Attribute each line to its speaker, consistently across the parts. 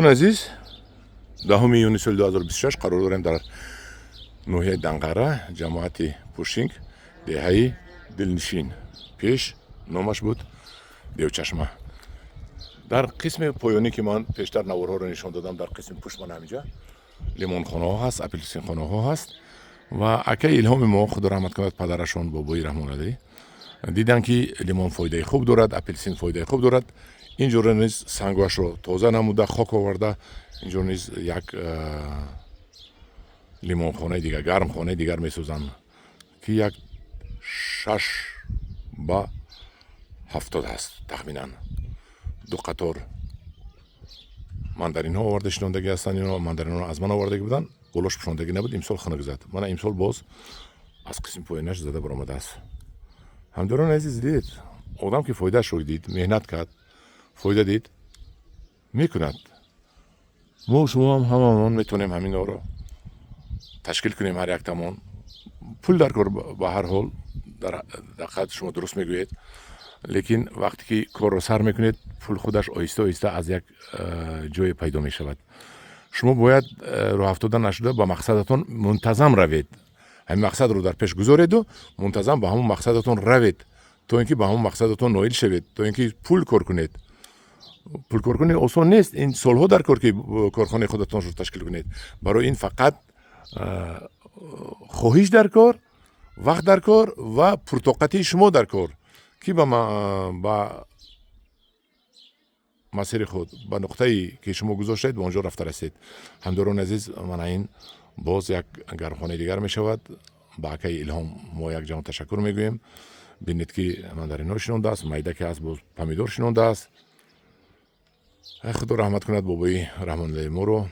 Speaker 1: عزیز 10 یونیو سال 2026 قرار داریم در نوحه دنقره جماعت پوشینگ دهه‌ای دلنشین پیش نامش بود دیوچشمه. در قسم پایانی که من پیشتر نوارها رو نشان دادم در قسم پشت من همینجا لیمون خانه ها هست، اپلسین خانه ها هست و اکه الهام ما خدا رحمت کند پدرشون بابای رحمان الله دیدن که لیمون فایده خوب دارد، اپلسین فایده خوب دارد. اینجور نیز سنگواش رو تازه نموده خاک آورده، اینجور نیز یک لیمون خانه دیگر گرم خانه دیگر میسوزن که یک 6 با 70 هست تخمینا. دو قطار ماندارین ها آورده شنوندگی هستن، اینا ماندارین ها از من آوردگی بودن، گلوش پشوندگی نبود. امسال خنک زد، من امسال باز از قسم پایینش زده برآمده است. همداران عزیز دید آدم که فایده شو دید، مهنت کرد، فایده دید میکند. ما و شما هم هممون میتونیم همین رو تشکیل کنیم. هر یک تمون پول در کار به هر حال در دقیقت شما درست میگویید، لیکن وقتی که کار رو سر میکنید پول خودش آیسته آیسته از یک جای پیدا میشود. شما باید راه افتاده نشده به مقصدتون منتظم روید. همین مقصد رو در پیش گذارید و منتظم به همون مقصدتون روید تا اینکه به همون مقصدتون نائل شوید، تا اینکه پول کار کنید. پول کار کنید آسان نیست. این سالها در کار که کارخانه خودتون رو تشکیل کنید. برای این فقط خواهش در کار، وقت در کار و پرطاقتی شما در کار که با مسیر خود به نقطه‌ای که شما گذاشتید به آنجا رفته رسید. همداران عزیز، من این باز یک گرمخانه دیگر می شود. با اکای الهام ما یک جان تشکر میگوییم. بینید که ماندارین شنونده است، میده که از باز پمیدور شنونده است. خدا رحمت کند بابای رحمان الله ما رو،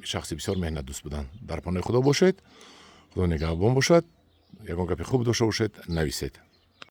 Speaker 1: شخصی بسیار مهنت دوست بودن. در پناه خدا باشید، خدا نگهبان باشد. یگان گپ خوب داشته باشید، نویسید.